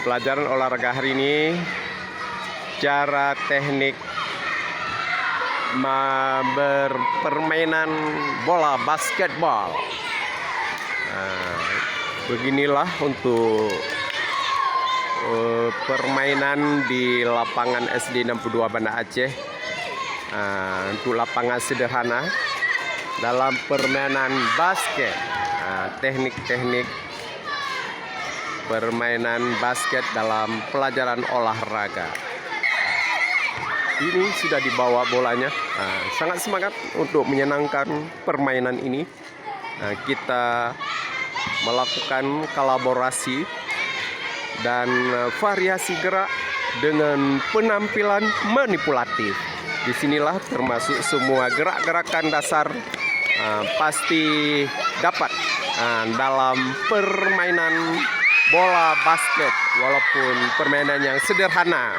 Pelajaran olahraga hari ini, cara teknik berpermainan bola basketball. Beginilah untuk permainan di lapangan SD 62 Banda Aceh. Untuk lapangan sederhana dalam permainan basket. Teknik-teknik permainan basket dalam pelajaran olahraga. Ini sudah dibawa bolanya. Sangat semangat untuk menyenangkan permainan ini. Kita melakukan kolaborasi dan variasi gerak dengan penampilan manipulatif. Disinilah termasuk semua gerak-gerakan dasar pasti dapat dalam permainan bola basket, walaupun permainan yang sederhana.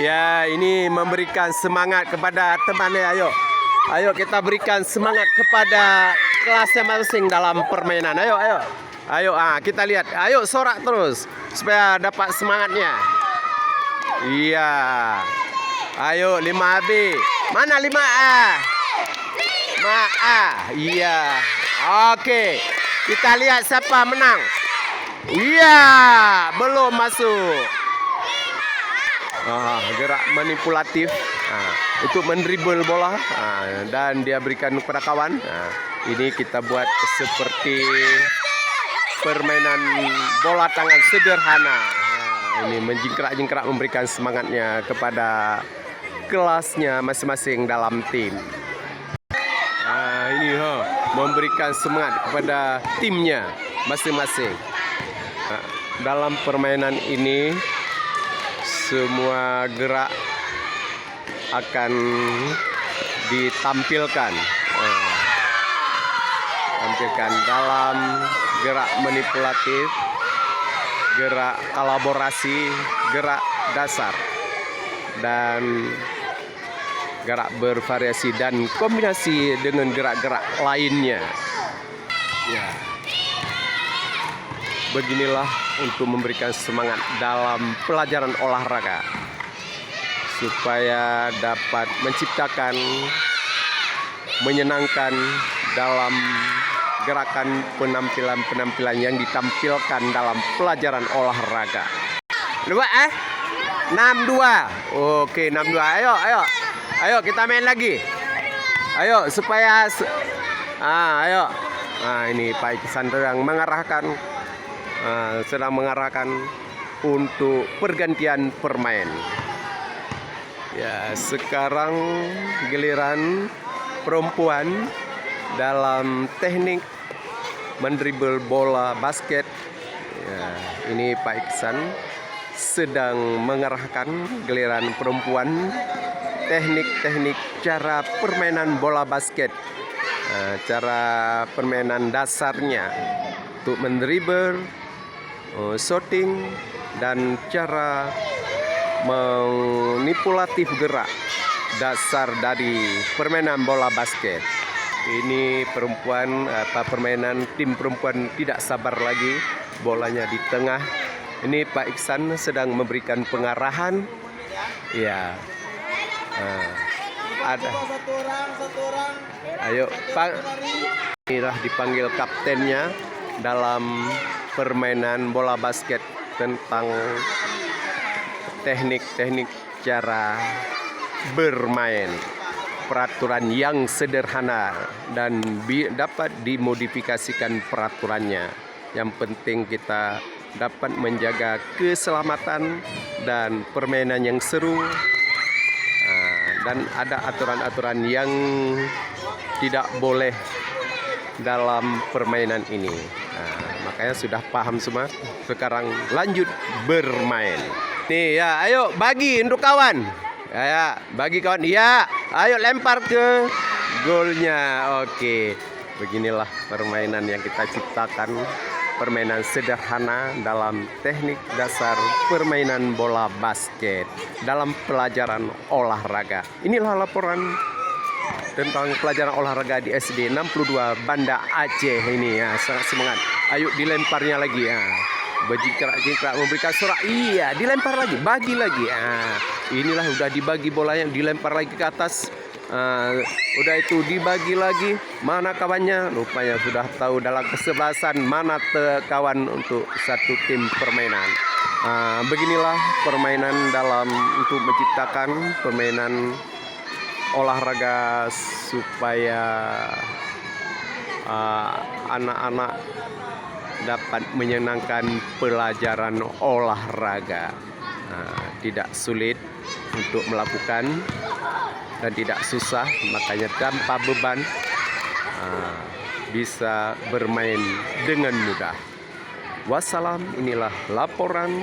Ya, ini memberikan semangat kepada temannya. Ayo kita berikan semangat kepada kelasnya masing dalam permainan. Ayo, kita lihat. Ayo sorak terus supaya dapat semangatnya. Iya. Ayo 5B. Mana 5A? 5A. Iya. Oke. Kita lihat siapa menang. Iya, belum masuk. Gerak manipulatif untuk mendribble bola dan dia berikan kepada kawan. Ini kita buat seperti permainan bola tangan sederhana. Ini menjingkrak-jingkrak memberikan semangatnya kepada kelasnya masing-masing dalam tim. Ini memberikan semangat kepada timnya masing-masing. Dalam permainan ini semua gerak akan ditampilkan. Tampilkan dalam gerak manipulatif, gerak kolaborasi, gerak dasar, dan gerak bervariasi dan kombinasi dengan gerak-gerak lainnya. Ya. Beginilah untuk memberikan semangat dalam pelajaran olahraga supaya dapat menciptakan menyenangkan dalam gerakan penampilan yang ditampilkan dalam pelajaran olahraga. 62. Oke, 62. Ayo kita main lagi. Ayo supaya ayo. Ini Pak Iksan sedang mengarahkan untuk pergantian permain. Ya, sekarang giliran perempuan dalam teknik mendribble bola basket. Ya, ini Pak Iksan sedang mengarahkan giliran perempuan teknik-teknik cara permainan bola basket. Cara permainan dasarnya untuk mendribble, shooting, dan cara manipulatif gerak dasar dari permainan bola basket. Ini perempuan permainan tim perempuan tidak sabar lagi, bolanya di tengah. Ini Pak Iksan sedang memberikan pengarahan. Ya. Ada. Ayo Pak. Inilah dipanggil kaptennya dalam permainan bola basket tentang teknik-teknik cara bermain, peraturan yang sederhana dan dapat dimodifikasikan peraturannya. Yang penting kita dapat menjaga keselamatan dan permainan yang seru, dan ada aturan-aturan yang tidak boleh dalam permainan ini. Makanya sudah paham semua. Sekarang lanjut bermain. Nih ya, ayo bagi untuk kawan. Ya, bagi kawan. Ya, ayo lempar ke golnya. Oke. Beginilah permainan yang kita ciptakan. Permainan sederhana dalam teknik dasar permainan bola basket dalam pelajaran olahraga. Inilah laporan tentang pelajaran olahraga di SD 62 Banda Aceh ini ya, sangat semangat. Ayo dilemparnya lagi ya. berjingkrak-jingkrak memberikan suara. Iya, dilempar lagi, bagi lagi. Inilah udah dibagi bolanya, dilempar lagi ke atas. Udah itu dibagi lagi. Mana kawannya? Rupanya sudah tahu dalam kesebelasan mana kawan untuk satu tim permainan. Beginilah permainan dalam untuk menciptakan permainan olahraga supaya anak-anak dapat menyenangkan pelajaran olahraga. Tidak sulit untuk melakukan dan tidak susah, makanya tanpa beban bisa bermain dengan mudah. Wassalam, inilah laporan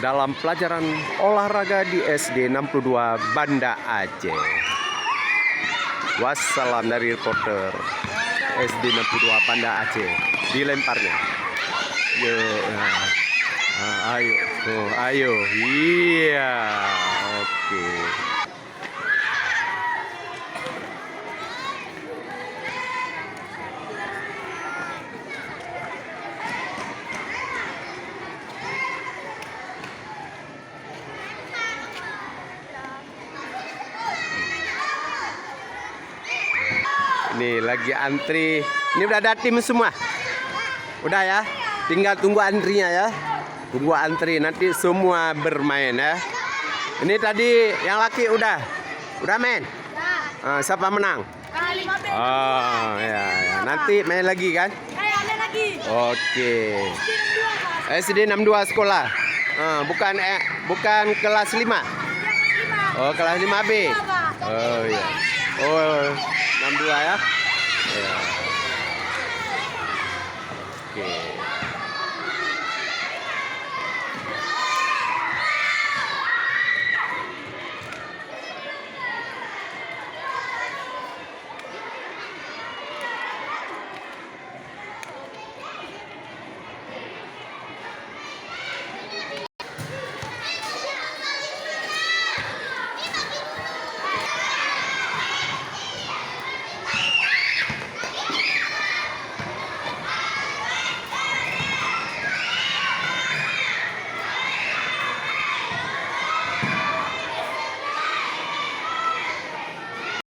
dalam pelajaran olahraga di SD 62 Banda Aceh. Wassalam dari reporter SD 62 Banda Aceh. Dilemparnya. Yo, ayo, ayo, iya, oke. Ini lagi antri. Ini udah ada tim semua. Udah ya. Tinggal tunggu antrinya ya. Tunggu antri, nanti semua bermain ya. Ini tadi yang laki udah main. Siapa menang? Oh ya. Nanti main lagi kan? Main lagi. Oke. SD 62 sekolah. Bukan kelas 5. Oh, kelas 5B. Oh iya. Oh, 62 ya. Ya.